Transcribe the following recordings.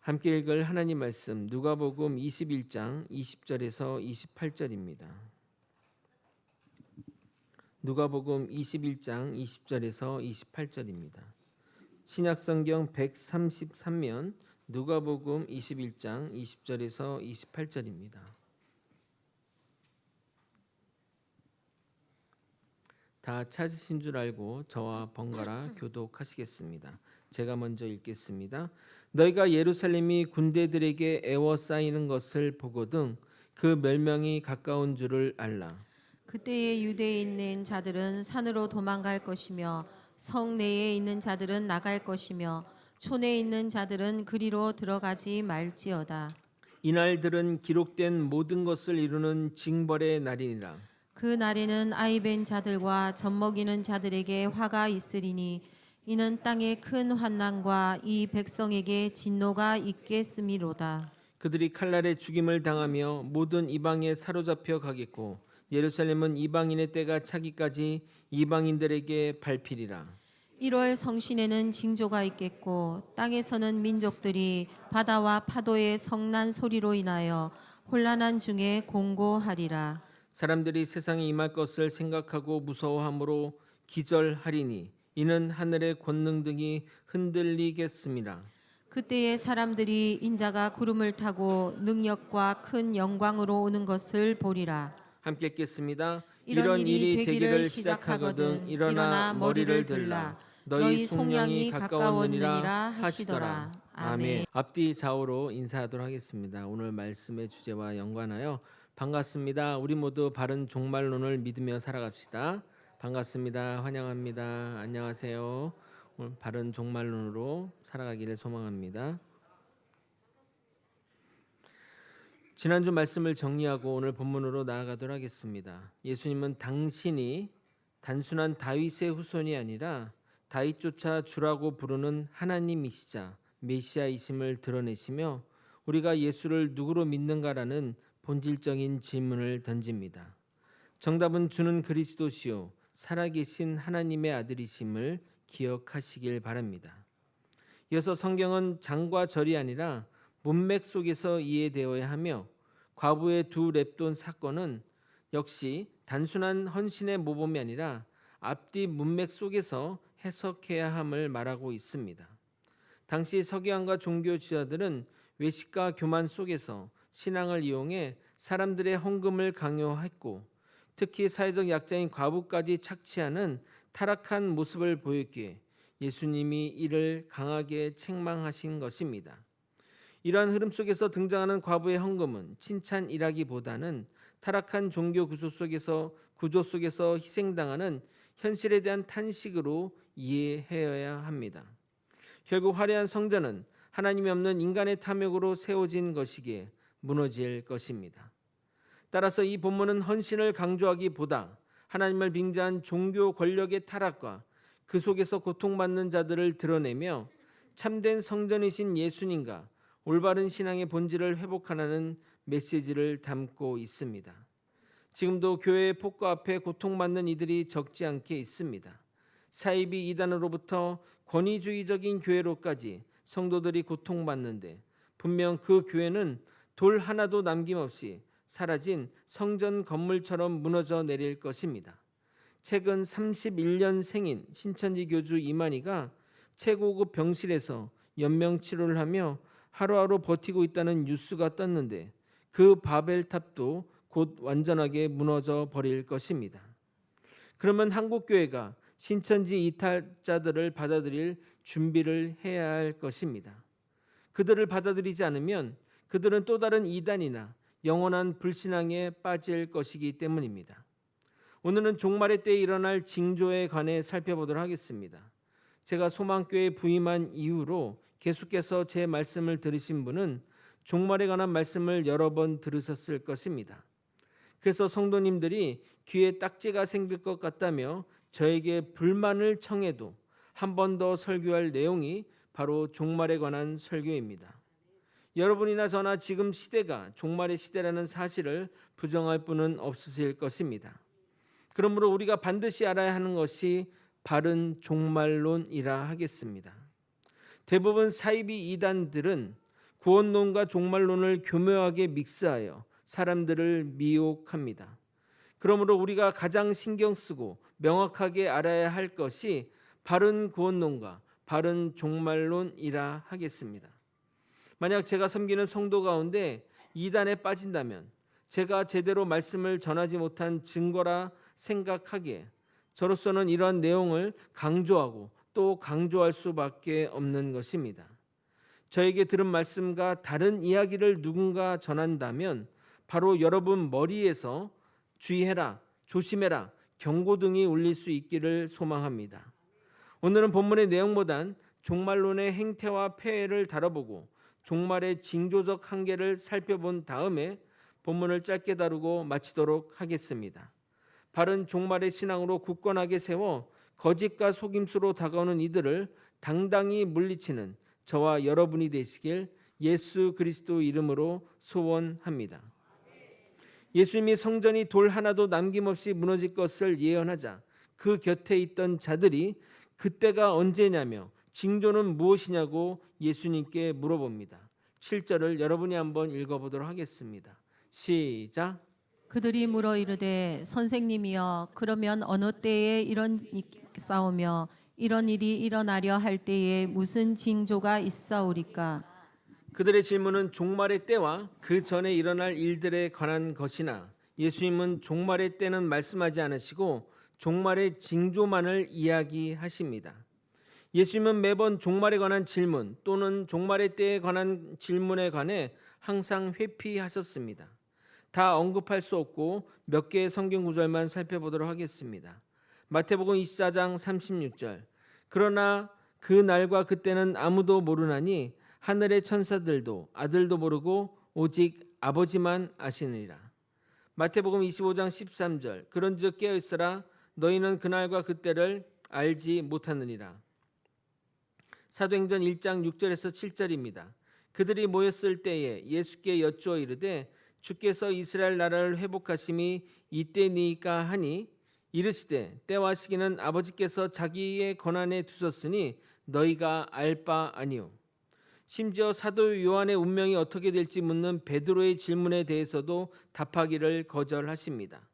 함께 읽을 하나님 말씀 누가복음 21장 20절에서 28절입니다. 누가복음 21장 20절에서 28절입니다. 신약성경 133면 누가복음 21장 20절에서 28절입니다. 다 찾으신 줄 알고 저와 번갈아 교독하시겠습니다. 제가 먼저 읽겠습니다. 너희가 예루살렘이 군대들에게 애워싸이는 것을 보거든 그 멸망이 가까운 줄을 알라. 그때에 유대에 있는 자들은 산으로 도망갈 것이며 성 내에 있는 자들은 나갈 것이며 촌에 있는 자들은 그리로 들어가지 말지어다. 이날들은 기록된 모든 것을 이루는 징벌의 날이니라. 그 날에는 아이 벤 자들과 젖먹이는 자들에게 화가 있으리니 이는 땅에 큰 환난과 이 백성에게 진노가 있겠음이로다. 그들이 칼날에 죽임을 당하며 모든 이방에 사로잡혀 가겠고 예루살렘은 이방인의 때가 차기까지 이방인들에게 밟히리라. 1월 성신에는 징조가 있겠고 땅에서는 민족들이 바다와 파도의 성난 소리로 인하여 혼란한 중에 공고하리라. 사람들이 세상에 임할 것을 생각하고 무서워함으로 기절하리니 이는 하늘의 권능 등이 흔들리겠음이라. 그때에 사람들이 인자가 구름을 타고 능력과 큰 영광으로 오는 것을 보리라. 함께 읽겠습니다. 이런 이런 일이 일이 되기를 되기를 시작하거든 일어나 머리를 들라 너희 속량이 가까웠느니라 하시더라. 아멘. 앞뒤 좌우로 인사하도록 하겠습니다. 오늘 말씀의 주제와 연관하여 반갑습니다. 우리 모두 바른 종말론을 믿으며 살아갑시다. 반갑습니다. 환영합니다. 안녕하세요. 오늘 바른 종말론으로 살아가기를 소망합니다. 지난주 말씀을 정리하고 오늘 본문으로 나아가도록 하겠습니다. 예수님은 당신이 단순한 다윗의 후손이 아니라 다윗조차 주라고 부르는 하나님이시자 메시아이심을 드러내시며 우리가 예수를 누구로 믿는가라는 본질적인 질문을 던집니다. 정답은 주는 그리스도시요 살아계신 하나님의 아들이심을 기억하시길 바랍니다. 이어서 성경은 장과 절이 아니라 문맥 속에서 이해되어야 하며 과부의 두 랩돈 사건은 역시 단순한 헌신의 모범이 아니라 앞뒤 문맥 속에서 해석해야 함을 말하고 있습니다. 당시 서기관과 종교 지도자들은 외식과 교만 속에서 신앙을 이용해 사람들의 헌금을 강요했고 특히 사회적 약자인 과부까지 착취하는 타락한 모습을 보였기에 예수님이 이를 강하게 책망하신 것입니다. 이러한 흐름 속에서 등장하는 과부의 헌금은 칭찬이라기보다는 타락한 종교 구조 속에서 희생당하는 현실에 대한 탄식으로 이해해야 합니다. 결국 화려한 성전은 하나님이 없는 인간의 탐욕으로 세워진 것이기에 무너질 것입니다. 따라서 이 본문은 헌신을 강조하기보다 하나님을 빙자한 종교 권력의 타락과 그 속에서 고통받는 자들을 드러내며 참된 성전이신 예수님과 올바른 신앙의 본질을 회복하라는 메시지를 담고 있습니다. 지금도 교회의 폭거 앞에 고통받는 이들이 적지 않게 있습니다. 사이비 이단으로부터 권위주의적인 교회로까지 성도들이 고통받는데 분명 그 교회는 돌 하나도 남김없이 사라진 성전 건물처럼 무너져 내릴 것입니다. 최근 31년 생인 신천지 교주 이만희가 최고급 병실에서 연명 치료를 하며 하루하루 버티고 있다는 뉴스가 떴는데 그 바벨탑도 곧 완전하게 무너져 버릴 것입니다. 그러면 한국교회가 신천지 이탈자들을 받아들일 준비를 해야 할 것입니다. 그들을 받아들이지 않으면 그들은 또 다른 이단이나 영원한 불신앙에 빠질 것이기 때문입니다. 오늘은 종말의 때에 일어날 징조에 관해 살펴보도록 하겠습니다. 제가 소망교회에 부임한 이후로 계속해서 제 말씀을 들으신 분은 종말에 관한 말씀을 여러 번 들으셨을 것입니다. 그래서 성도님들이 귀에 딱지가 생길 것 같다며 저에게 불만을 청해도 한 번 더 설교할 내용이 바로 종말에 관한 설교입니다. 여러분이나 저나 지금 시대가 종말의 시대라는 사실을 부정할 분은 없으실 것입니다. 그러므로 우리가 반드시 알아야 하는 것이 바른 종말론이라 하겠습니다. 대부분 사이비 이단들은 구원론과 종말론을 교묘하게 믹스하여 사람들을 미혹합니다. 그러므로 우리가 가장 신경 쓰고 명확하게 알아야 할 것이 바른 구원론과 바른 종말론이라 하겠습니다. 만약 제가 섬기는 성도 가운데 이단에 빠진다면 제가 제대로 말씀을 전하지 못한 증거라 생각하기에 저로서는 이러한 내용을 강조하고 또 강조할 수밖에 없는 것입니다. 저에게 들은 말씀과 다른 이야기를 누군가 전한다면 바로 여러분 머리에서 주의해라, 조심해라, 경고등이 울릴 수 있기를 소망합니다. 오늘은 본문의 내용보단 종말론의 행태와 폐해를 다뤄보고 종말의 징조적 한계를 살펴본 다음에 본문을 짧게 다루고 마치도록 하겠습니다. 바른 종말의 신앙으로 굳건하게 세워 거짓과 속임수로 다가오는 이들을 당당히 물리치는 저와 여러분이 되시길 예수 그리스도 이름으로 소원합니다. 예수님이 성전이 돌 하나도 남김없이 무너질 것을 예언하자 그 곁에 있던 자들이 그때가 언제냐며 징조는 무엇이냐고 예수님께 물어봅니다. 7절을 여러분이 한번 읽어보도록 하겠습니다. 시작. 그들이 물어 이르되 선생님이여 그러면 어느 때에 이런 싸우며 이런 일이 일어나려 할 때에 무슨 징조가 있사오리까? 그들의 질문은 종말의 때와 그 전에 일어날 일들에 관한 것이나 예수님은 종말의 때는 말씀하지 않으시고 종말의 징조만을 이야기하십니다. 예수님은 매번 종말에 관한 질문 또는 종말의 때에 관한 질문에 관해 항상 회피하셨습니다. 다 언급할 수 없고 몇 개의 성경 구절만 살펴보도록 하겠습니다. 마태복음 24장 36절. 그러나 그 날과 그때는 아무도 모르나니 하늘의 천사들도 아들도 모르고 오직 아버지만 아시느니라. 마태복음 25장 13절. 그런즉 깨어 있으라 너희는 그날과 그때를 알지 못하느니라. 사도행전 1장 6절에서 7절입니다. 그들이 모였을 때에 예수께 여쭈어 이르되 주께서 이스라엘 나라를 회복하심이 이때니까 하니 이르시되 때와 시기는 아버지께서 자기의 권한에 두셨으니 너희가 알 바 아니오. 심지어 사도 요한의 운명이 어떻게 될지 묻는 베드로의 질문에 대해서도 답하기를 거절하십니다.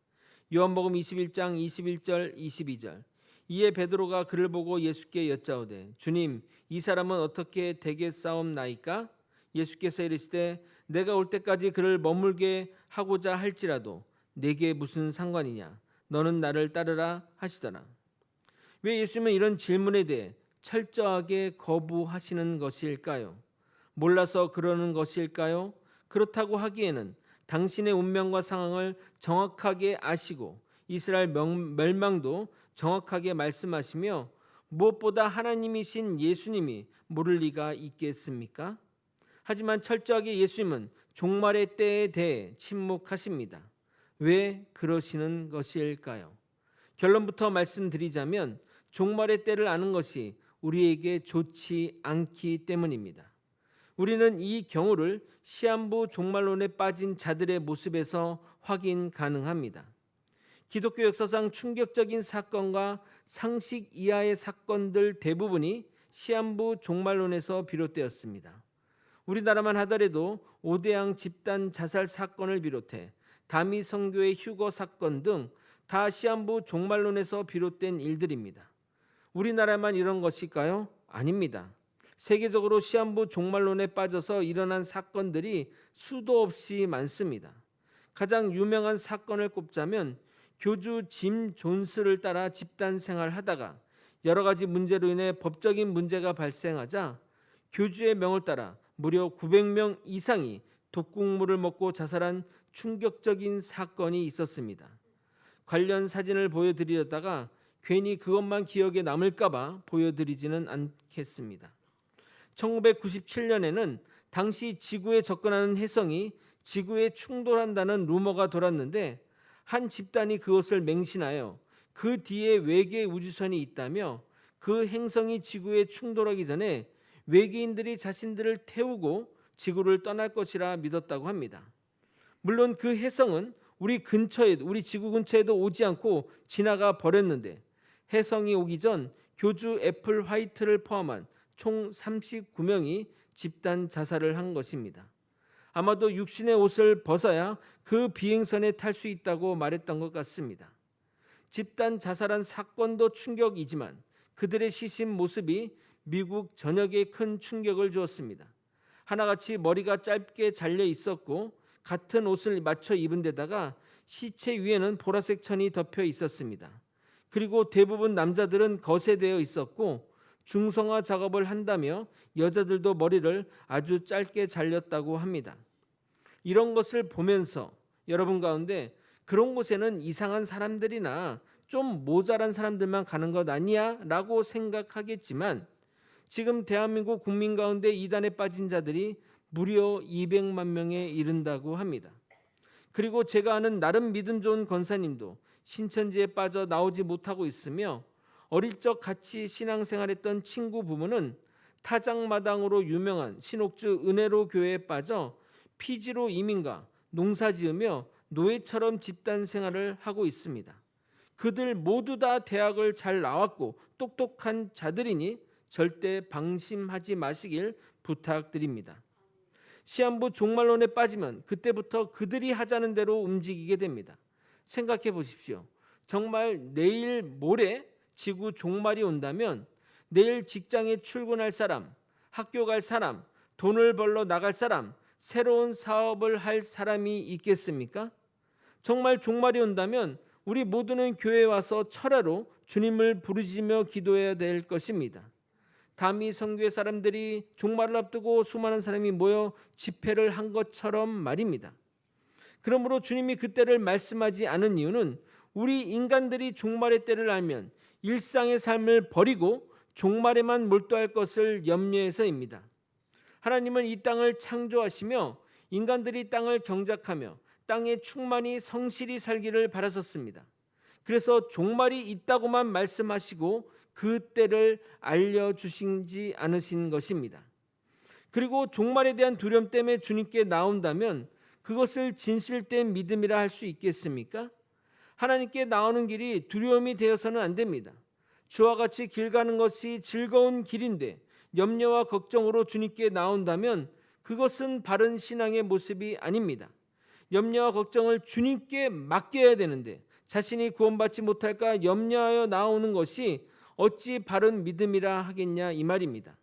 요한복음 21장 21절 22절. 이에 베드로가 그를 보고 예수께 여짜오되 주님 이 사람은 어떻게 되겠사옵나이까? 예수께서 이르시되 내가 올 때까지 그를 머물게 하고자 할지라도 내게 무슨 상관이냐? 너는 나를 따르라 하시더라. 왜 예수님은 이런 질문에 대해 철저하게 거부하시는 것일까요? 몰라서 그러는 것일까요? 그렇다고 하기에는 당신의 운명과 상황을 정확하게 아시고 이스라엘 멸망도 정확하게 말씀하시며 무엇보다 하나님이신 예수님이 모를 리가 있겠습니까? 하지만 철저하게 예수님은 종말의 때에 대해 침묵하십니다. 왜 그러시는 것일까요? 결론부터 말씀드리자면 종말의 때를 아는 것이 우리에게 좋지 않기 때문입니다. 우리는 이 경우를 시한부 종말론에 빠진 자들의 모습에서 확인 가능합니다. 기독교 역사상 충격적인 사건과 상식 이하의 사건들 대부분이 시한부 종말론에서 비롯되었습니다. 우리나라만 하더라도 오대양 집단 자살 사건을 비롯해 다미 선교의 휴거 사건 등 다 시한부 종말론에서 비롯된 일들입니다. 우리나라만 이런 것일까요? 아닙니다. 세계적으로 시한부 종말론에 빠져서 일어난 사건들이 수도 없이 많습니다. 가장 유명한 사건을 꼽자면 교주 짐 존스를 따라 집단 생활하다가 여러 가지 문제로 인해 법적인 문제가 발생하자 교주의 명을 따라 무려 900명 이상이 독국물을 먹고 자살한 충격적인 사건이 있었습니다. 관련 사진을 보여드리려다가 괜히 그것만 기억에 남을까봐 보여드리지는 않겠습니다. 1997년에는 당시 지구에 접근하는 혜성이 지구에 충돌한다는 루머가 돌았는데 한 집단이 그것을 맹신하여 그 뒤에 외계 우주선이 있다며 그 행성이 지구에 충돌하기 전에 외계인들이 자신들을 태우고 지구를 떠날 것이라 믿었다고 합니다. 물론 그 혜성은 우리 지구 근처에도 오지 않고 지나가 버렸는데 혜성이 오기 전 교주 애플 화이트를 포함한 총 39명이 집단 자살을 한 것입니다. 아마도 육신의 옷을 벗어야 그 비행선에 탈 수 있다고 말했던 것 같습니다. 집단 자살한 사건도 충격이지만 그들의 시신 모습이 미국 전역에 큰 충격을 주었습니다. 하나같이 머리가 짧게 잘려 있었고 같은 옷을 맞춰 입은 데다가 시체 위에는 보라색 천이 덮여 있었습니다. 그리고 대부분 남자들은 거세되어 있었고 중성화 작업을 한다며 여자들도 머리를 아주 짧게 잘렸다고 합니다. 이런 것을 보면서 여러분 가운데 그런 곳에는 이상한 사람들이나 좀 모자란 사람들만 가는 것 아니야? 라고 생각하겠지만 지금 대한민국 국민 가운데 이단에 빠진 자들이 무려 200만 명에 이른다고 합니다. 그리고 제가 아는 나름 믿음 좋은 권사님도 신천지에 빠져 나오지 못하고 있으며 어릴 적 같이 신앙생활했던 친구 부부는 타작마당으로 유명한 신옥주 은혜로 교회에 빠져 피지로 이민가 농사지으며 노예처럼 집단 생활을 하고 있습니다. 그들 모두 다 대학을 잘 나왔고 똑똑한 자들이니 절대 방심하지 마시길 부탁드립니다. 시한부 종말론에 빠지면 그때부터 그들이 하자는 대로 움직이게 됩니다. 생각해 보십시오. 정말 내일 모레 지구 종말이 온다면 내일 직장에 출근할 사람, 학교 갈 사람, 돈을 벌러 나갈 사람, 새로운 사업을 할 사람이 있겠습니까? 정말 종말이 온다면 우리 모두는 교회에 와서 철야로 주님을 부르짖으며 기도해야 될 것입니다. 다미 선교회 사람들이 종말을 앞두고 수많은 사람이 모여 집회를 한 것처럼 말입니다. 그러므로 주님이 그때를 말씀하지 않은 이유는 우리 인간들이 종말의 때를 알면 일상의 삶을 버리고 종말에만 몰두할 것을 염려해서입니다. 하나님은 이 땅을 창조하시며 인간들이 땅을 경작하며 땅에 충만히 성실히 살기를 바라셨습니다. 그래서 종말이 있다고만 말씀하시고 그 때를 알려주시지 않으신 것입니다. 그리고 종말에 대한 두려움 때문에 주님께 나온다면 그것을 진실된 믿음이라 할 수 있겠습니까? 하나님께 나오는 길이 두려움이 되어서는 안 됩니다. 주와 같이 길 가는 것이 즐거운 길인데 염려와 걱정으로 주님께 나온다면 그것은 바른 신앙의 모습이 아닙니다. 염려와 걱정을 주님께 맡겨야 되는데 자신이 구원받지 못할까 염려하여 나오는 것이 어찌 바른 믿음이라 하겠냐 이 말입니다.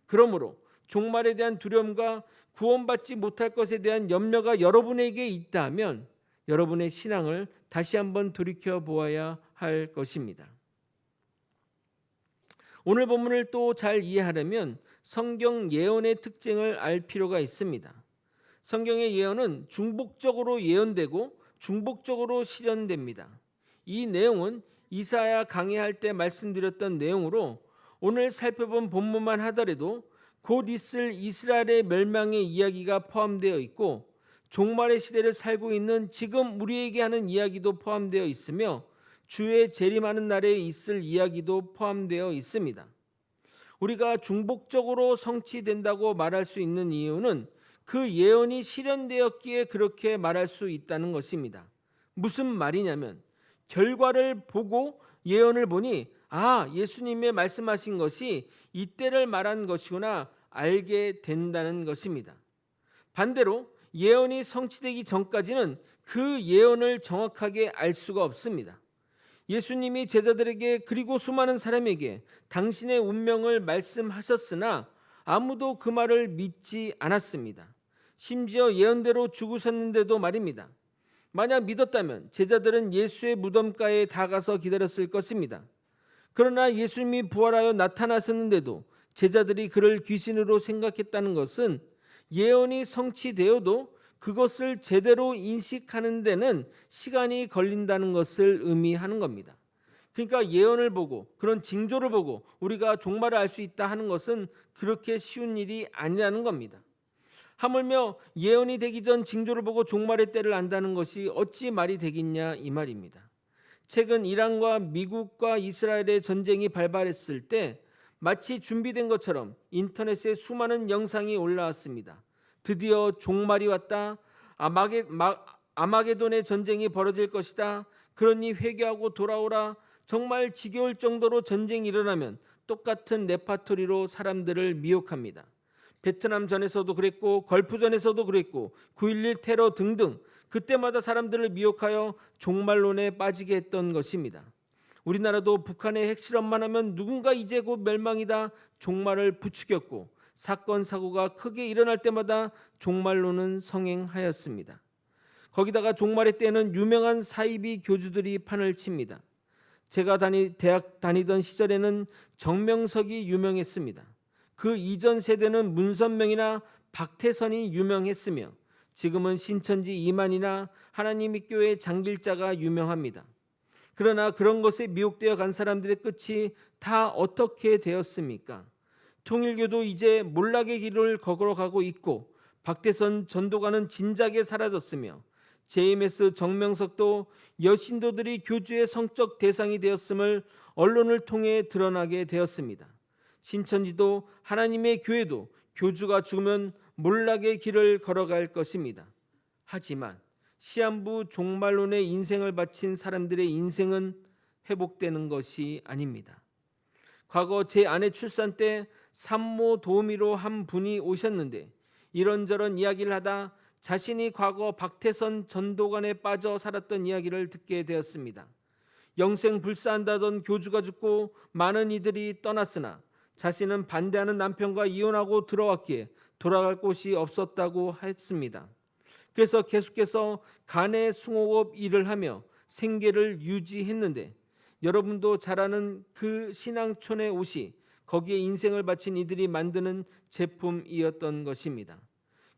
그러므로 종말에 대한 두려움과 구원받지 못할 것에 대한 염려가 여러분에게 있다면 여러분의 신앙을 다시 한번 돌이켜 보아야 할 것입니다. 오늘 본문을 또 잘 이해하려면 성경 예언의 특징을 알 필요가 있습니다. 성경의 예언은 중복적으로 예언되고 중복적으로 실현됩니다. 이 내용은 이사야 강해할 때 말씀드렸던 내용으로 오늘 살펴본 본문만 하더라도 곧 있을 이스라엘의 멸망의 이야기가 포함되어 있고 종말의 시대를 살고 있는 지금 우리에게 하는 이야기도 포함되어 있으며 주의 재림하는 날에 있을 이야기도 포함되어 있습니다. 우리가 중복적으로 성취된다고 말할 수 있는 이유는 그 예언이 실현되었기에 그렇게 말할 수 있다는 것입니다. 무슨 말이냐면 결과를 보고 예언을 보니 예수님의 말씀하신 것이 이때를 말한 것이구나 알게 된다는 것입니다. 반대로 예언이 성취되기 전까지는 그 예언을 정확하게 알 수가 없습니다. 예수님이 제자들에게 그리고 수많은 사람에게 당신의 운명을 말씀하셨으나 아무도 그 말을 믿지 않았습니다. 심지어 예언대로 죽으셨는데도 말입니다. 만약 믿었다면 제자들은 예수의 무덤가에 다가서 기다렸을 것입니다. 그러나 예수님이 부활하여 나타나셨는데도 제자들이 그를 귀신으로 생각했다는 것은 예언이 성취되어도 그것을 제대로 인식하는 데는 시간이 걸린다는 것을 의미하는 겁니다. 그러니까 예언을 보고 그런 징조를 보고 우리가 종말을 알 수 있다 하는 것은 그렇게 쉬운 일이 아니라는 겁니다. 하물며 예언이 되기 전 징조를 보고 종말의 때를 안다는 것이 어찌 말이 되겠냐 이 말입니다. 최근 이란과 미국과 이스라엘의 전쟁이 발발했을 때 마치 준비된 것처럼 인터넷에 수많은 영상이 올라왔습니다. 드디어 종말이 왔다. 아마게돈의 전쟁이 벌어질 것이다. 그러니 회개하고 돌아오라. 정말 지겨울 정도로 전쟁이 일어나면 똑같은 레파토리로 사람들을 미혹합니다. 베트남 전에서도 그랬고 걸프 전에서도 그랬고 9.11 테러 등등 그때마다 사람들을 미혹하여 종말론에 빠지게 했던 것입니다. 우리나라도 북한의 핵실험만 하면 누군가 이제 곧 멸망이다 종말을 부추겼고 사건 사고가 크게 일어날 때마다 종말론은 성행하였습니다. 거기다가 종말의 때는 유명한 사이비 교주들이 판을 칩니다. 제가 대학 다니던 시절에는 정명석이 유명했습니다. 그 이전 세대는 문선명이나 박태선이 유명했으며 지금은 신천지 이만이나 하나님의 교회 장길자가 유명합니다. 그러나 그런 것에 미혹되어 간 사람들의 끝이 다 어떻게 되었습니까? 통일교도 이제 몰락의 길을 걸어가고 있고 박태선 전도가는 진작에 사라졌으며 JMS 정명석도 여신도들이 교주의 성적 대상이 되었음을 언론을 통해 드러나게 되었습니다. 신천지도 하나님의 교회도 교주가 죽으면 몰락의 길을 걸어갈 것입니다. 하지만 시한부 종말론에 인생을 바친 사람들의 인생은 회복되는 것이 아닙니다. 과거 제 아내 출산 때 산모 도우미로 한 분이 오셨는데 이런저런 이야기를 하다 자신이 과거 박태선 전도관에 빠져 살았던 이야기를 듣게 되었습니다. 영생불사한다던 교주가 죽고 많은 이들이 떠났으나 자신은 반대하는 남편과 이혼하고 들어왔기에 돌아갈 곳이 없었다고 했습니다. 그래서 계속해서 간의 숭호업 일을 하며 생계를 유지했는데 여러분도 잘 아는 그 신앙촌의 옷이 거기에 인생을 바친 이들이 만드는 제품이었던 것입니다.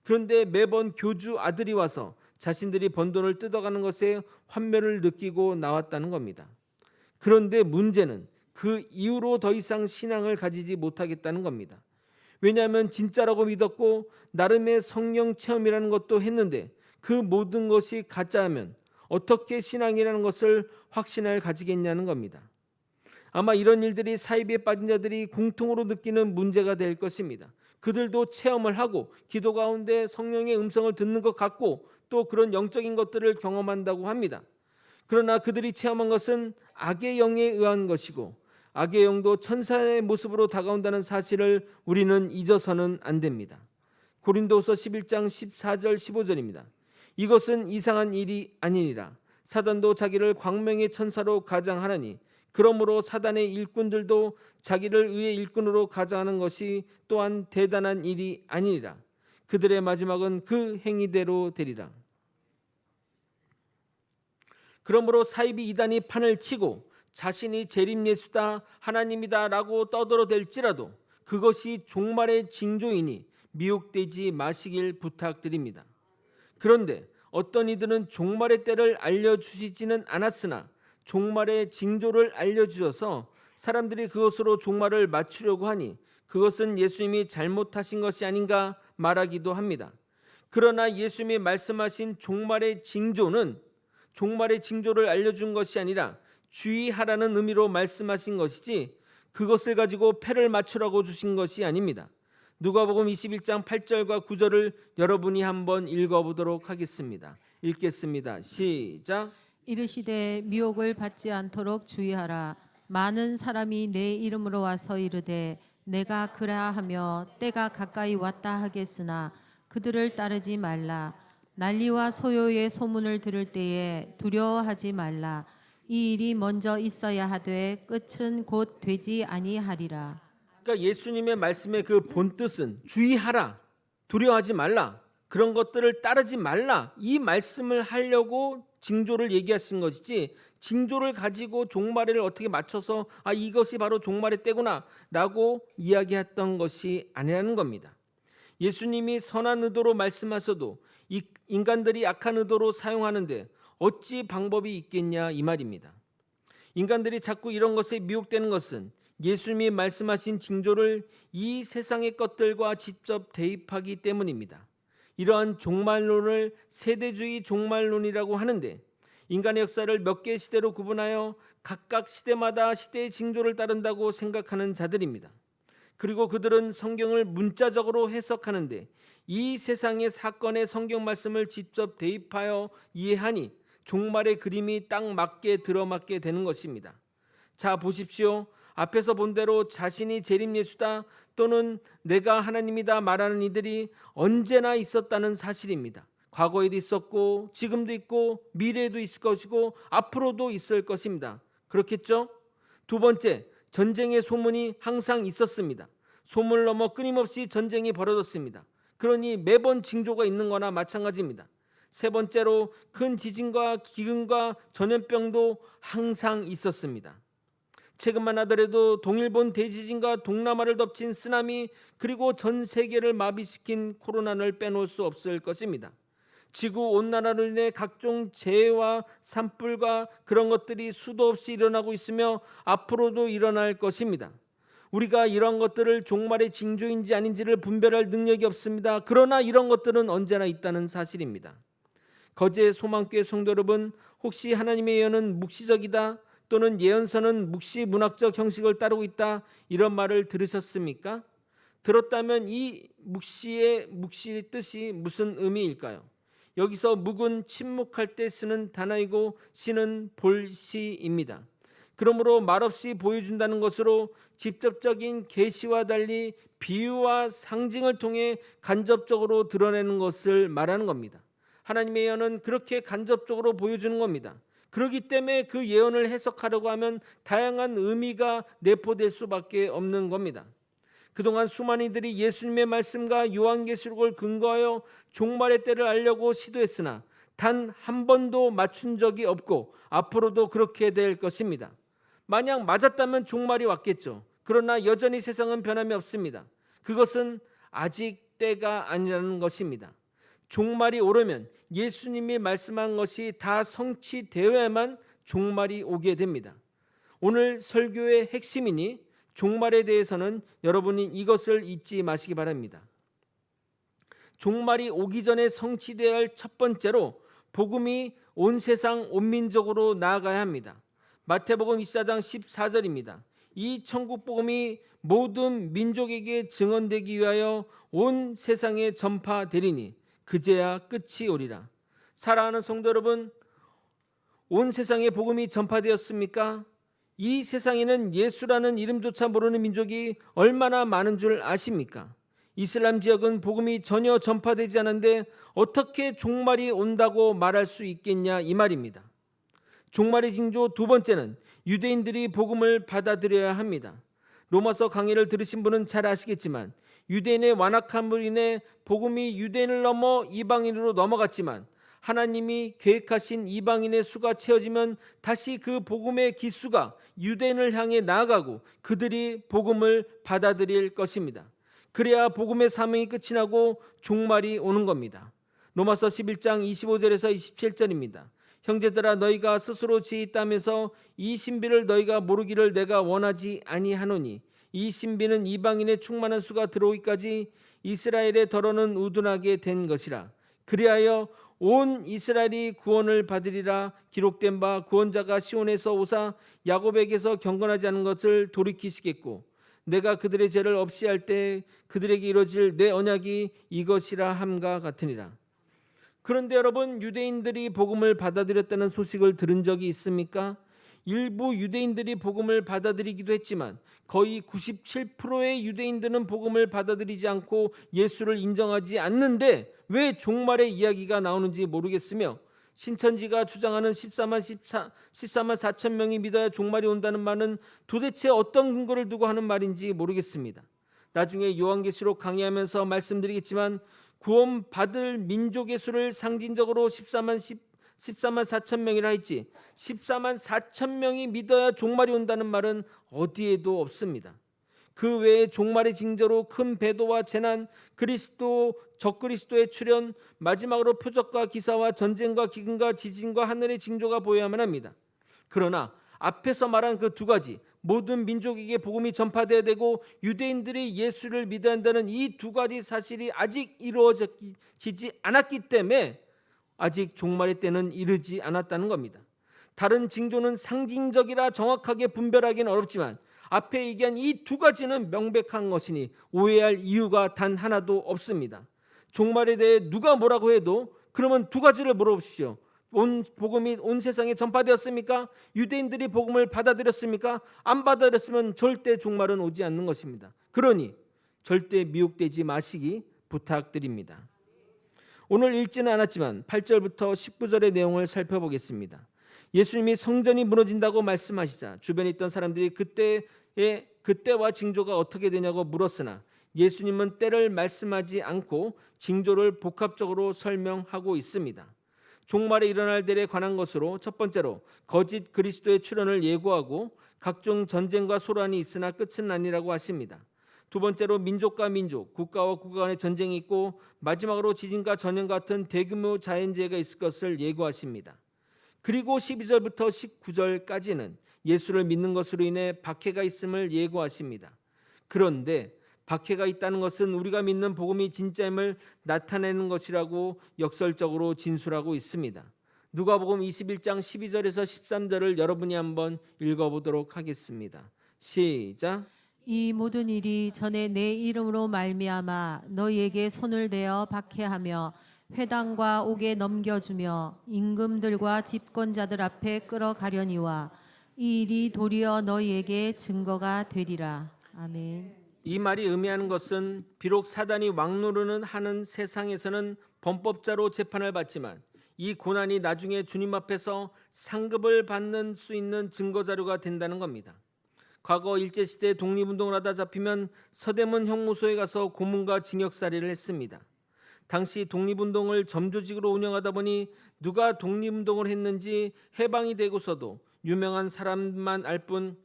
그런데 매번 교주 아들이 와서 자신들이 번 돈을 뜯어가는 것에 환멸을 느끼고 나왔다는 겁니다. 그런데 문제는 그 이후로 더 이상 신앙을 가지지 못하겠다는 겁니다. 왜냐하면 진짜라고 믿었고 나름의 성령 체험이라는 것도 했는데 그 모든 것이 가짜라면 어떻게 신앙이라는 것을 확신을 가지겠냐는 겁니다. 아마 이런 일들이 사이비에 빠진 자들이 공통으로 느끼는 문제가 될 것입니다. 그들도 체험을 하고 기도 가운데 성령의 음성을 듣는 것 같고 또 그런 영적인 것들을 경험한다고 합니다. 그러나 그들이 체험한 것은 악의 영에 의한 것이고 악의 영도 천사의 모습으로 다가온다는 사실을 우리는 잊어서는 안 됩니다. 고린도후서 11장 14절 15절입니다. 이것은 이상한 일이 아니니라. 사단도 자기를 광명의 천사로 가장하나니 그러므로 사단의 일꾼들도 자기를 의의 일꾼으로 가장하는 것이 또한 대단한 일이 아니니라. 그들의 마지막은 그 행위대로 되리라. 그러므로 사이비 이단이 판을 치고 자신이 재림 예수다 하나님이다 라고 떠들어댈지라도 그것이 종말의 징조이니 미혹되지 마시길 부탁드립니다. 그런데 어떤 이들은 종말의 때를 알려주시지는 않았으나 종말의 징조를 알려주셔서 사람들이 그것으로 종말을 맞추려고 하니 그것은 예수님이 잘못하신 것이 아닌가 말하기도 합니다. 그러나 예수님이 말씀하신 종말의 징조는 종말의 징조를 알려준 것이 아니라 주의하라는 의미로 말씀하신 것이지 그것을 가지고 패를 맞추라고 주신 것이 아닙니다. 누가복음 21장 8절과 9절을 여러분이 한번 읽어보도록 하겠습니다. 읽겠습니다. 시작. 이르시되 미혹을 받지 않도록 주의하라. 많은 사람이 내 이름으로 와서 이르되 내가 그라 하며 때가 가까이 왔다 하겠으나 그들을 따르지 말라. 난리와 소요의 소문을 들을 때에 두려워하지 말라. 이 일이 먼저 있어야 하되 끝은 곧 되지 아니하리라. 그러니까 예수님의 말씀의 그 본뜻은 주의하라, 두려워하지 말라, 그런 것들을 따르지 말라, 이 말씀을 하려고 징조를 얘기하신 것이지 징조를 가지고 종말을 어떻게 맞춰서 이것이 바로 종말의 때구나 라고 이야기했던 것이 아니라는 겁니다. 예수님이 선한 의도로 말씀하셔도 이 인간들이 악한 의도로 사용하는데 어찌 방법이 있겠냐 이 말입니다. 인간들이 자꾸 이런 것에 미혹되는 것은 예수님이 말씀하신 징조를 이 세상의 것들과 직접 대입하기 때문입니다. 이러한 종말론을 세대주의 종말론이라고 하는데 인간의 역사를 몇 개의 시대로 구분하여 각각 시대마다 시대의 징조를 따른다고 생각하는 자들입니다. 그리고 그들은 성경을 문자적으로 해석하는데 이 세상의 사건의 성경 말씀을 직접 대입하여 이해하니 종말의 그림이 딱 맞게 들어맞게 되는 것입니다. 자 보십시오. 앞에서 본 대로 자신이 재림 예수다 또는 내가 하나님이다 말하는 이들이 언제나 있었다는 사실입니다. 과거에도 있었고 지금도 있고 미래에도 있을 것이고 앞으로도 있을 것입니다. 그렇겠죠? 두 번째, 전쟁의 소문이 항상 있었습니다. 소문을 넘어 끊임없이 전쟁이 벌어졌습니다. 그러니 매번 징조가 있는 거나 마찬가지입니다. 세 번째로, 큰 지진과 기근과 전염병도 항상 있었습니다. 최근만 하더라도 동일본 대지진과 동남아를 덮친 쓰나미, 그리고 전 세계를 마비시킨 코로나를 빼놓을 수 없을 것입니다. 지구 온난화로 인해 각종 재해와 산불과 그런 것들이 수도 없이 일어나고 있으며 앞으로도 일어날 것입니다. 우리가 이런 것들을 종말의 징조인지 아닌지를 분별할 능력이 없습니다. 그러나 이런 것들은 언제나 있다는 사실입니다. 거제 소망교회 성도 여러분, 혹시 하나님의 예언은 묵시적이다 또는 예언서는 묵시 문학적 형식을 따르고 있다, 이런 말을 들으셨습니까? 들었다면 이 묵시의 뜻이 무슨 의미일까요? 여기서 묵은 침묵할 때 쓰는 단어이고 시는 볼시입니다. 그러므로 말없이 보여준다는 것으로 직접적인 계시와 달리 비유와 상징을 통해 간접적으로 드러내는 것을 말하는 겁니다. 하나님의 예언은 그렇게 간접적으로 보여주는 겁니다. 그렇기 때문에 그 예언을 해석하려고 하면 다양한 의미가 내포될 수밖에 없는 겁니다. 그동안 수많은 이들이 예수님의 말씀과 요한계시록을 근거하여 종말의 때를 알려고 시도했으나 단 한 번도 맞춘 적이 없고 앞으로도 그렇게 될 것입니다. 만약 맞았다면 종말이 왔겠죠. 그러나 여전히 세상은 변함이 없습니다. 그것은 아직 때가 아니라는 것입니다. 종말이 오려면 예수님이 말씀한 것이 다 성취되어야만 종말이 오게 됩니다. 오늘 설교의 핵심이니 종말에 대해서는 여러분이 이것을 잊지 마시기 바랍니다. 종말이 오기 전에 성취되어야 할 첫 번째로 복음이 온 세상 온 민족으로 나아가야 합니다. 마태복음 24장 14절입니다. 이 천국 복음이 모든 민족에게 증언되기 위하여 온 세상에 전파되리니 그제야 끝이 오리라. 사랑하는 성도 여러분, 온 세상에 복음이 전파되었습니까? 이 세상에는 예수라는 이름조차 모르는 민족이 얼마나 많은 줄 아십니까? 이슬람 지역은 복음이 전혀 전파되지 않는데 어떻게 종말이 온다고 말할 수 있겠냐, 이 말입니다. 종말의 징조 두 번째는 유대인들이 복음을 받아들여야 합니다. 로마서 강의를 들으신 분은 잘 아시겠지만 유대인의 완악함으로 인해 복음이 유대인을 넘어 이방인으로 넘어갔지만 하나님이 계획하신 이방인의 수가 채워지면 다시 그 복음의 기수가 유대인을 향해 나아가고 그들이 복음을 받아들일 것입니다. 그래야 복음의 사명이 끝이 나고 종말이 오는 겁니다. 로마서 11장 25절에서 27절입니다. 형제들아, 너희가 스스로 지혜있다면서 이 신비를 너희가 모르기를 내가 원하지 아니하노니 이 신비는 이방인의 충만한 수가 들어오기까지 이스라엘의 덜어는 우둔하게 된 것이라. 그리하여 온 이스라엘이 구원을 받으리라. 기록된 바 구원자가 시온에서 오사 야곱에게서 경건하지 않은 것을 돌이키시겠고 내가 그들의 죄를 없이 할 때 그들에게 이루어질 내 언약이 이것이라 함과 같으니라. 그런데 여러분, 유대인들이 복음을 받아들였다는 소식을 들은 적이 있습니까? 일부 유대인들이 복음을 받아들이기도 했지만 거의 97%의 유대인들은 복음을 받아들이지 않고 예수를 인정하지 않는데 왜 종말의 이야기가 나오는지 모르겠으며 신천지가 주장하는 14만 4천 명이 믿어야 종말이 온다는 말은 도대체 어떤 근거를 두고 하는 말인지 모르겠습니다. 나중에 요한계시록 강의하면서 말씀드리겠지만 구원받을 민족의 수를 상징적으로 14만 4천 명이라 했지 14만 4천 명이 믿어야 종말이 온다는 말은 어디에도 없습니다. 그 외에 종말의 징조로 큰 배도와 재난, 그리스도, 적그리스도의 출현, 마지막으로 표적과 기사와 전쟁과 기근과 지진과 하늘의 징조가 보여야만 합니다. 그러나 앞에서 말한 그 두 가지, 모든 민족에게 복음이 전파되어야 되고 유대인들이 예수를 믿어야 한다는 이 두 가지 사실이 아직 이루어지지 않았기 때문에 아직 종말의 때는 이르지 않았다는 겁니다. 다른 징조는 상징적이라 정확하게 분별하기는 어렵지만 앞에 얘기한 이 두 가지는 명백한 것이니 오해할 이유가 단 하나도 없습니다. 종말에 대해 누가 뭐라고 해도 그러면 두 가지를 물어보십시오. 복음이 온 세상에 전파되었습니까? 유대인들이 복음을 받아들였습니까? 안 받아들였으면 절대 종말은 오지 않는 것입니다. 그러니 절대 미혹되지 마시기 부탁드립니다. 오늘 읽지는 않았지만 8절부터 19절의 내용을 살펴보겠습니다. 예수님이 성전이 무너진다고 말씀하시자 주변에 있던 사람들이 그때와 징조가 어떻게 되냐고 물었으나 예수님은 때를 말씀하지 않고 징조를 복합적으로 설명하고 있습니다. 종말에 일어날 일에 관한 것으로 첫 번째로 거짓 그리스도의 출현을 예고하고 각종 전쟁과 소란이 있으나 끝은 아니라고 하십니다. 두 번째로 민족과 민족, 국가와 국가 간의 전쟁이 있고 마지막으로 지진과 전염 같은 대규모 자연재해가 있을 것을 예고하십니다. 그리고 12절부터 19절까지는 예수를 믿는 것으로 인해 박해가 있음을 예고하십니다. 그런데 박해가 있다는 것은 우리가 믿는 복음이 진짜임을 나타내는 것이라고 역설적으로 진술하고 있습니다. 누가복음 21장 12절에서 13절을 여러분이 한번 읽어보도록 하겠습니다. 시작. 이 모든 일이 전에 내 이름으로 말미암아 너희에게 손을 대어 박해하며 회당과 옥에 넘겨주며 임금들과 집권자들 앞에 끌어가려니와 이 일이 도리어 너희에게 증거가 되리라. 아멘. 이 말이 의미하는 것은 비록 사단이 왕노릇은 하는 세상에서는 범법자로 재판을 받지만 이 고난이 나중에 주님 앞에서 상급을 받는 수 있는 증거자료가 된다는 겁니다. 과거 일제시대 독립운동을 하다 잡히면 서대문 형무소에 가서 고문과 징역살이를 했습니다. 당시 독립운동을 점조직으로 운영하다 보니 누가 독립운동을 했는지 해방이 되고서도 유명한 사람만 알 뿐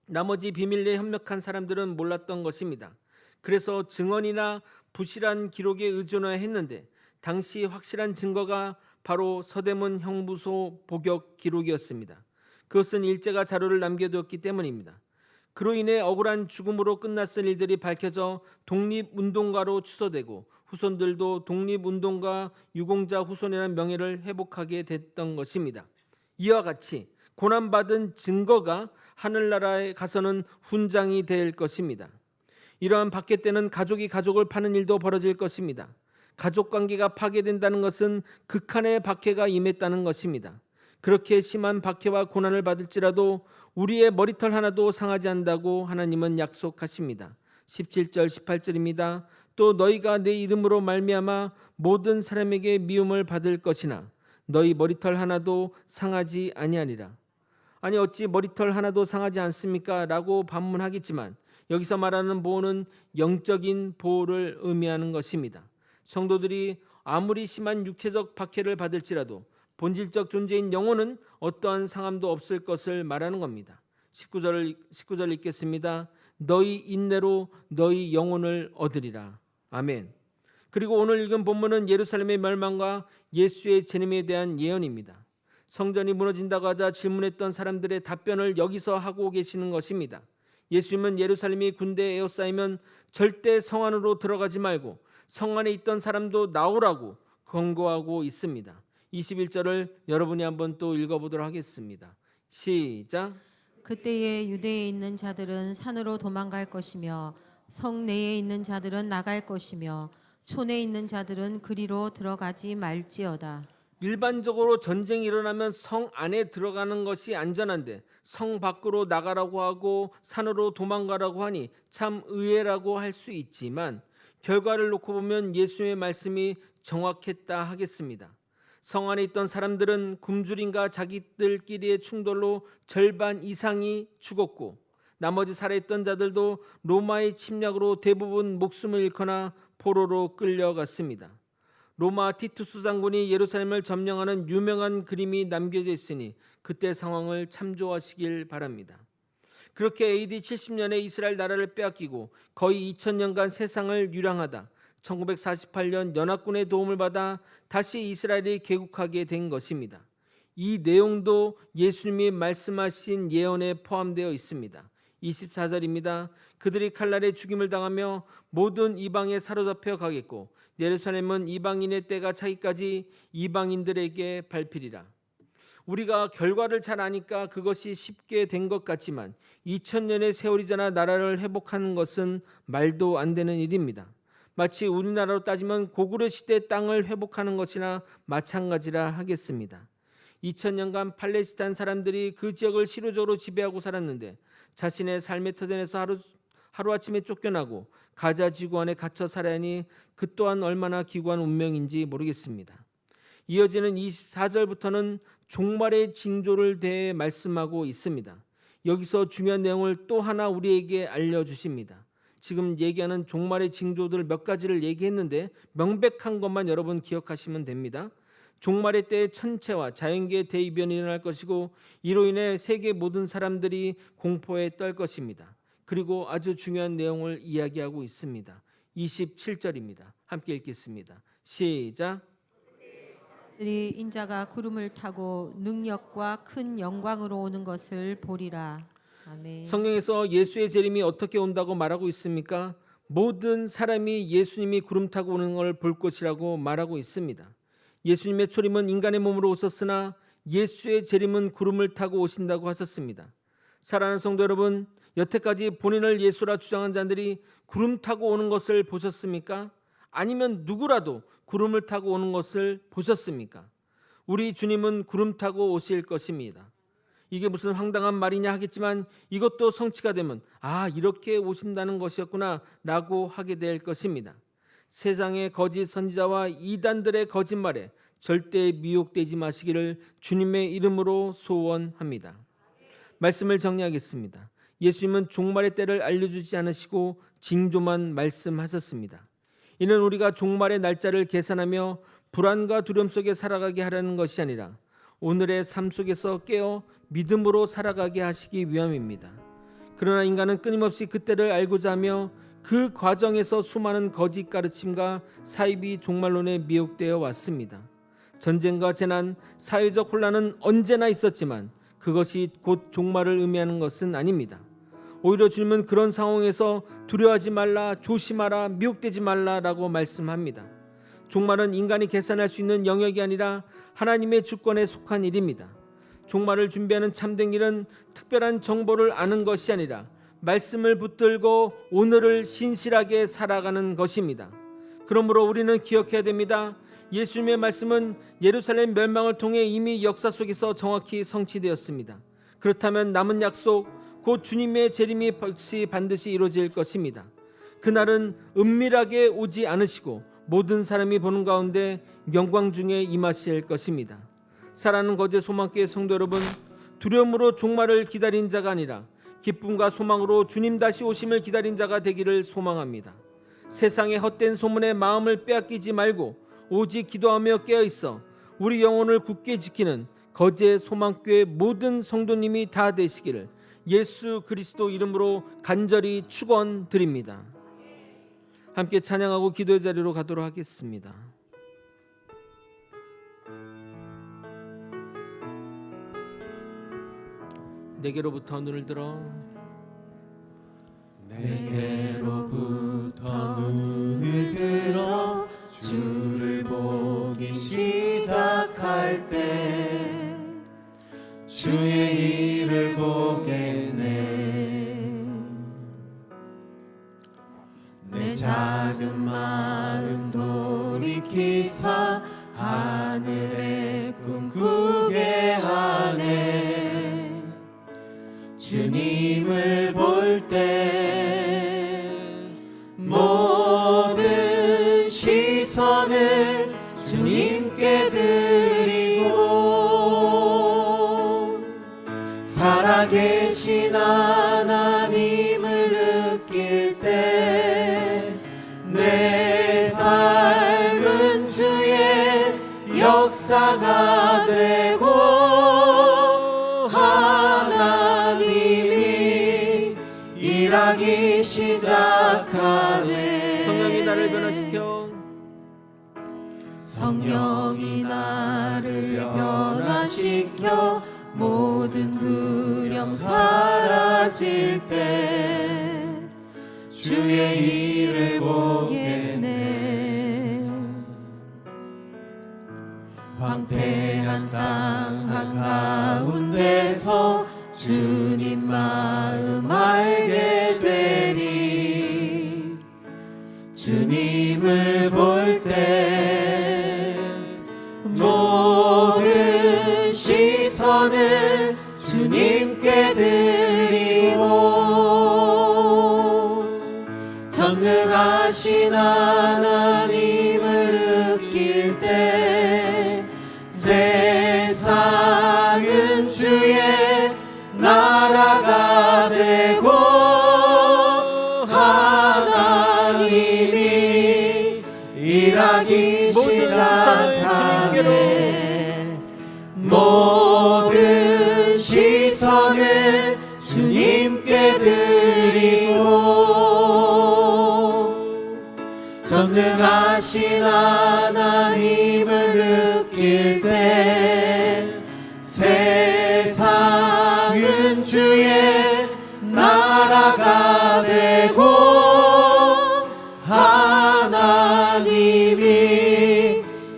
나머지 비밀리에 협력한 사람들은 몰랐던 것입니다. 그래서 증언이나 부실한 기록에 의존해야 했는데 당시 확실한 증거가 바로 서대문 형무소 복역 기록이었습니다. 그것은 일제가 자료를 남겨두었기 때문입니다. 그로 인해 억울한 죽음으로 끝났을 일들이 밝혀져 독립운동가로 추서되고 후손들도 독립운동가 유공자 후손이라는 명예를 회복하게 됐던 것입니다. 이와 같이 고난받은 증거가 하늘나라에 가서는 훈장이 될 것입니다. 이러한 박해 때는 가족이 가족을 파는 일도 벌어질 것입니다. 가족관계가 파괴된다는 것은 극한의 박해가 임했다는 것입니다. 그렇게 심한 박해와 고난을 받을지라도 우리의 머리털 하나도 상하지 않는다고 하나님은 약속하십니다. 17절 18절입니다. 또 너희가 내 이름으로 말미암아 모든 사람에게 미움을 받을 것이나 너희 머리털 하나도 상하지 아니하리라. 아니 어찌 머리털 하나도 상하지 않습니까? 라고 반문하겠지만 여기서 말하는 보호는 영적인 보호를 의미하는 것입니다. 성도들이 아무리 심한 육체적 박해를 받을지라도 본질적 존재인 영혼은 어떠한 상함도 없을 것을 말하는 겁니다. 19절 읽겠습니다. 너희 인내로 너희 영혼을 얻으리라. 아멘. 그리고 오늘 읽은 본문은 예루살렘의 멸망과 예수의 재림에 대한 예언입니다. 성전이 무너진다고 하자 질문했던 사람들의 답변을 여기서 하고 계시는 것입니다. 예수님은 예루살렘이 군대에 에워싸이면 절대 성 안으로 들어가지 말고 성 안에 있던 사람도 나오라고 권고하고 있습니다. 21절을 여러분이 한번 또 읽어보도록 하겠습니다. 시작. 그때에 유대에 있는 자들은 산으로 도망갈 것이며 성 내에 있는 자들은 나갈 것이며 촌에 있는 자들은 그리로 들어가지 말지어다. 일반적으로 전쟁이 일어나면 성 안에 들어가는 것이 안전한데 성 밖으로 나가라고 하고 산으로 도망가라고 하니 참 의외라고 할 수 있지만 결과를 놓고 보면 예수님의 말씀이 정확했다 하겠습니다. 성 안에 있던 사람들은 굶주림과 자기들끼리의 충돌로 절반 이상이 죽었고 나머지 살아있던 자들도 로마의 침략으로 대부분 목숨을 잃거나 포로로 끌려갔습니다. 로마 티투스 장군이 예루살렘을 점령하는 유명한 그림이 남겨져 있으니 그때 상황을 참조하시길 바랍니다. 그렇게 AD 70년에 이스라엘 나라를 빼앗기고 거의 2000년간 세상을 유랑하다 1948년 연합군의 도움을 받아 다시 이스라엘이 개국하게 된 것입니다. 이 내용도 예수님이 말씀하신 예언에 포함되어 있습니다. 24절입니다. 그들이 칼날에 죽임을 당하며 모든 이방에 사로잡혀 가겠고 예루살렘은 이방인의 때가 차기까지 이방인들에게 밟히리라. 우리가 결과를 잘 아니까 그것이 쉽게 된 것 같지만 2000년의 세월이 지나 나라를 회복하는 것은 말도 안 되는 일입니다. 마치 우리나라로 따지면 고구려 시대 땅을 회복하는 것이나 마찬가지라 하겠습니다. 2000년간 팔레스타인 사람들이 그 지역을 실효적으로 지배하고 살았는데 자신의 삶의 터전에서 하루아침에 쫓겨나고 가자 지구 안에 갇혀 살아야 하니 그 또한 얼마나 기구한 운명인지 모르겠습니다. 이어지는 24절부터는 종말의 징조를 대해 말씀하고 있습니다. 여기서 중요한 내용을 또 하나 우리에게 알려주십니다. 지금 얘기하는 종말의 징조들 몇 가지를 얘기했는데 명백한 것만 여러분 기억하시면 됩니다. 종말의 때에 천체와 자연계의 대이변이 일어날 것이고 이로 인해 세계 모든 사람들이 공포에 떨 것입니다. 그리고 아주 중요한 내용을 이야기하고 있습니다. 27절입니다. 함께 읽겠습니다. 시작. 인자가 구름을 타고 능력과 큰 영광으로 오는 것을 보리라. 아멘. 성경에서 예수의 재림이 어떻게 온다고 말하고 있습니까? 모든 사람이 예수님이 구름 타고 오는 걸 볼 것이라고 말하고 있습니다. 예수님의 초림은 인간의 몸으로 오셨으나 예수의 재림은 구름을 타고 오신다고 하셨습니다. 사랑하는 성도 여러분, 여태까지 본인을 예수라 주장한 자들이 구름 타고 오는 것을 보셨습니까? 아니면 누구라도 구름을 타고 오는 것을 보셨습니까? 우리 주님은 구름 타고 오실 것입니다. 이게 무슨 황당한 말이냐 하겠지만 이것도 성취가 되면 이렇게 오신다는 것이었구나 라고 하게 될 것입니다. 세상의 거짓 선지자와 이단들의 거짓말에 절대 미혹되지 마시기를 주님의 이름으로 소원합니다. 말씀을 정리하겠습니다. 예수님은 종말의 때를 알려주지 않으시고 징조만 말씀하셨습니다. 이는 우리가 종말의 날짜를 계산하며 불안과 두려움 속에 살아가게 하라는 것이 아니라 오늘의 삶 속에서 깨어 믿음으로 살아가게 하시기 위함입니다. 그러나 인간은 끊임없이 그때를 알고자 하며 그 과정에서 수많은 거짓 가르침과 사이비 종말론에 미혹되어 왔습니다. 전쟁과 재난, 사회적 혼란은 언제나 있었지만 그것이 곧 종말을 의미하는 것은 아닙니다. 오히려 주님은 그런 상황에서 두려워하지 말라, 조심하라, 미혹되지 말라라고 말씀합니다. 종말은 인간이 계산할 수 있는 영역이 아니라 하나님의 주권에 속한 일입니다. 종말을 준비하는 참된 길은 특별한 정보를 아는 것이 아니라 말씀을 붙들고 오늘을 신실하게 살아가는 것입니다. 그러므로 우리는 기억해야 됩니다. 예수님의 말씀은 예루살렘 멸망을 통해 이미 역사 속에서 정확히 성취되었습니다. 그렇다면 남은 약속, 곧 주님의 재림이 반드시 이루어질 것입니다. 그날은 은밀하게 오지 않으시고 모든 사람이 보는 가운데 영광 중에 임하실 것입니다. 사랑하는 거제 소망교회 성도 여러분, 두려움으로 종말을 기다린 자가 아니라 기쁨과 소망으로 주님 다시 오심을 기다린 자가 되기를 소망합니다. 세상의 헛된 소문에 마음을 빼앗기지 말고 오직 기도하며 깨어있어 우리 영혼을 굳게 지키는 거제 소망교회 모든 성도님이 다 되시기를 예수 그리스도 이름으로 간절히 축원드립니다. 함께 찬양하고 기도의 자리로 가도록 하겠습니다. 내게로부터 눈을 들어 내게로부터 눈을 들어 주를 보기 시작할 때 주의 일을 보겠네. 내 작은 마음 돌이키사 하늘의 꿈 꾸게 하네. 주님을 볼 때 모든 시선을 주님께 드리고 살아계신 하나님을 느낄 때 내 삶은 주의 역사가 되고 일하기 시작하네. 성령이 나를 변화시켜 성령이 나를 변화시켜 모든 두려움 사라질 때 주의 일을 보겠네. 황폐한 땅 한가운데서 주님 마음 알게 되리. 주님을 볼 때 모든 시선을 주님께 드리고 전능하신 하나님을 느낄 때 세상은 주의 나라가 되고 하나님이 일하기 시작하네. 모든 시선을 주님께 드리고 전능하신 하나님을 느낄 때 세상은 주의 나라가 되고 하나님이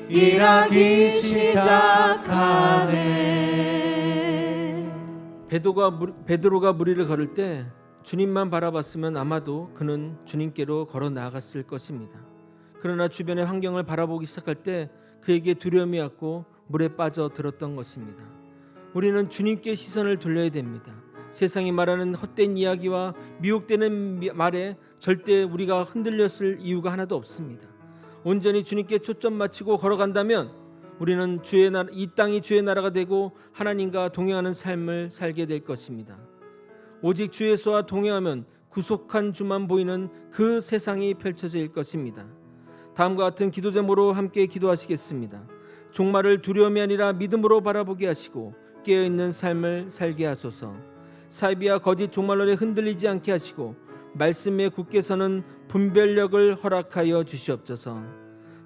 일하기 시작하네. 베드로가 무리를 걸을 때 주님만 바라봤으면 아마도 그는 주님께로 걸어 나아갔을 것입니다. 그러나 주변의 환경을 바라보기 시작할 때 그에게 두려움이 왔고 물에 빠져들었던 것입니다. 우리는 주님께 시선을 돌려야 됩니다. 세상이 말하는 헛된 이야기와 미혹되는 말에 절대 우리가 흔들렸을 이유가 하나도 없습니다. 온전히 주님께 초점 맞추고 걸어간다면 우리는 이 땅이 주의 나라가 되고 하나님과 동행하는 삶을 살게 될 것입니다. 오직 주 예수와 동행하면 구속한 주만 보이는 그 세상이 펼쳐질 것입니다. 다음과 같은 기도 제목으로 함께 기도하시겠습니다. 종말을 두려움이 아니라 믿음으로 바라보게 하시고 깨어있는 삶을 살게 하소서. 사이비와 거짓 종말론에 흔들리지 않게 하시고 말씀에 굳게 서는 분별력을 허락하여 주시옵소서.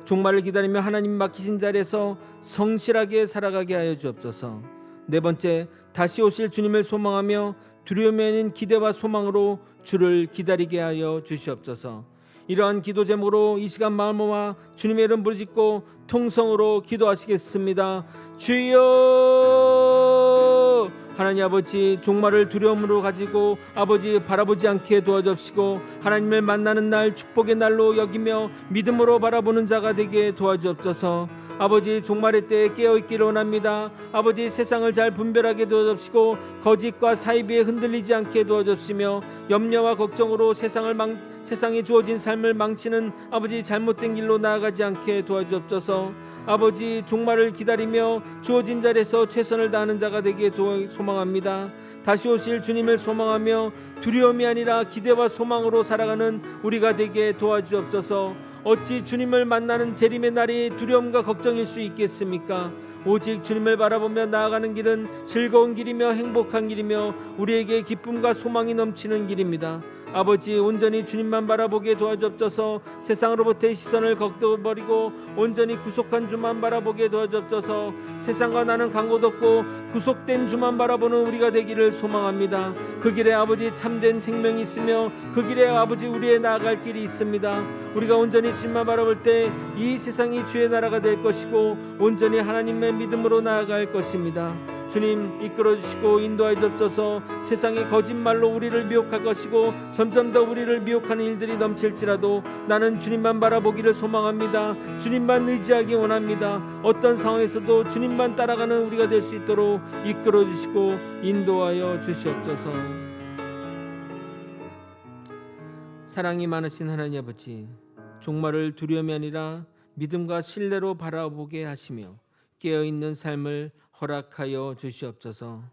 종말을 기다리며 하나님 맡기신 자리에서 성실하게 살아가게 하여 주옵소서. 네 번째, 다시 오실 주님을 소망하며 두려움이 아닌 기대와 소망으로 주를 기다리게 하여 주시옵소서. 이러한 기도 제목으로 이 시간 마음을 모아 주님의 이름 부르짖고 통성으로 기도하시겠습니다. 주여, 하나님 아버지, 종말을 두려움으로 가지고 아버지 바라보지 않게 도와주옵시고 하나님을 만나는 날 축복의 날로 여기며 믿음으로 바라보는 자가 되게 도와주옵소서. 아버지, 종말의 때에 깨어있기를 원합니다. 아버지, 세상을 잘 분별하게 도와주옵시고 거짓과 사이비에 흔들리지 않게 도와주옵시며 염려와 걱정으로 세상에 주어진 삶을 망치는 아버지 잘못된 길로 나아가지 않게 도와주옵소서. 아버지, 종말을 기다리며 주어진 자리에서 최선을 다하는 자가 되게 소망합니다. 다시 오실 주님을 소망하며 두려움이 아니라 기대와 소망으로 살아가는 우리가 되게 도와주옵소서. 어찌 주님을 만나는 재림의 날이 두려움과 걱정일 수 있겠습니까? 오직 주님을 바라보며 나아가는 길은 즐거운 길이며 행복한 길이며 우리에게 기쁨과 소망이 넘치는 길입니다. 아버지, 온전히 주님만 바라보게 도와주옵소서. 세상으로부터의 시선을 걷어버리고 온전히 구속한 주만 바라보게 도와주옵소서. 세상과 나는 간곳 없고 구속된 주만 바라보는 우리가 되기를 소망합니다. 그 길에 아버지 참된 생명이 있으며 그 길에 아버지 우리의 나아갈 길이 있습니다. 우리가 온전히 주님만 바라볼 때 이 세상이 주의 나라가 될 것이고 온전히 하나님의 믿음으로 나아갈 것입니다. 주님, 이끌어 주시고 인도하여 주옵소서. 세상이 거짓말로 우리를 미혹할 것이고 점점 더 우리를 미혹하는 일들이 넘칠지라도 나는 주님만 바라보기를 소망합니다. 주님만 의지하기 원합니다. 어떤 상황에서도 주님만 따라가는 우리가 될 수 있도록 이끌어 주시고 인도하여 주시옵소서. 사랑이 많으신 하나님 아버지, 종말을 두려움이 아니라 믿음과 신뢰로 바라보게 하시며 깨어있는 삶을 허락하여 주시옵소서.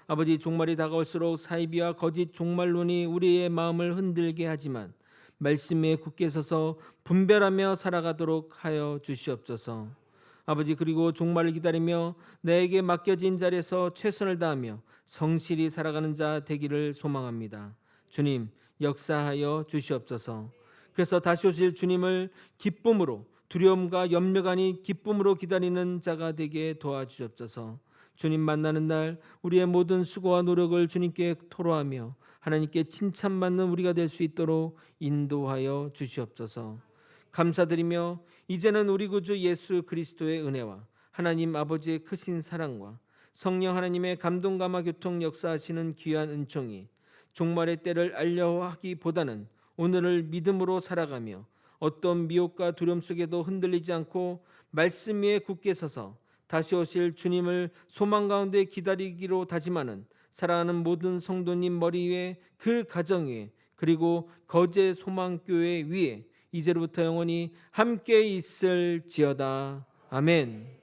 아버지, 종말이 다가올수록 사이비와 거짓 종말론이 우리의 마음을 흔들게 하지만 말씀에 굳게 서서 분별하며 살아가도록 하여 주시옵소서. 아버지, 그리고 종말을 기다리며 내게 맡겨진 자리에서 최선을 다하며 성실히 살아가는 자 되기를 소망합니다. 주님, 역사하여 주시옵소서. 그래서 다시 오실 주님을 기쁨으로, 두려움과 염려가 아닌 기쁨으로 기다리는 자가 되게 도와주옵소서. 주님 만나는 날 우리의 모든 수고와 노력을 주님께 토로하며 하나님께 칭찬받는 우리가 될 수 있도록 인도하여 주시옵소서. 감사드리며 이제는 우리 구주 예수 그리스도의 은혜와 하나님 아버지의 크신 사랑과 성령 하나님의 감동 감화 교통 역사하시는 귀한 은총이 종말의 때를 알려하기보다는 오늘을 믿음으로 살아가며 어떤 미혹과 두려움 속에도 흔들리지 않고 말씀 위에 굳게 서서 다시 오실 주님을 소망 가운데 기다리기로 다짐하는 사랑하는 모든 성도님 머리 위에, 그 가정 위에, 그리고 거제 소망교회 위에 이제로부터 영원히 함께 있을지어다. 아멘.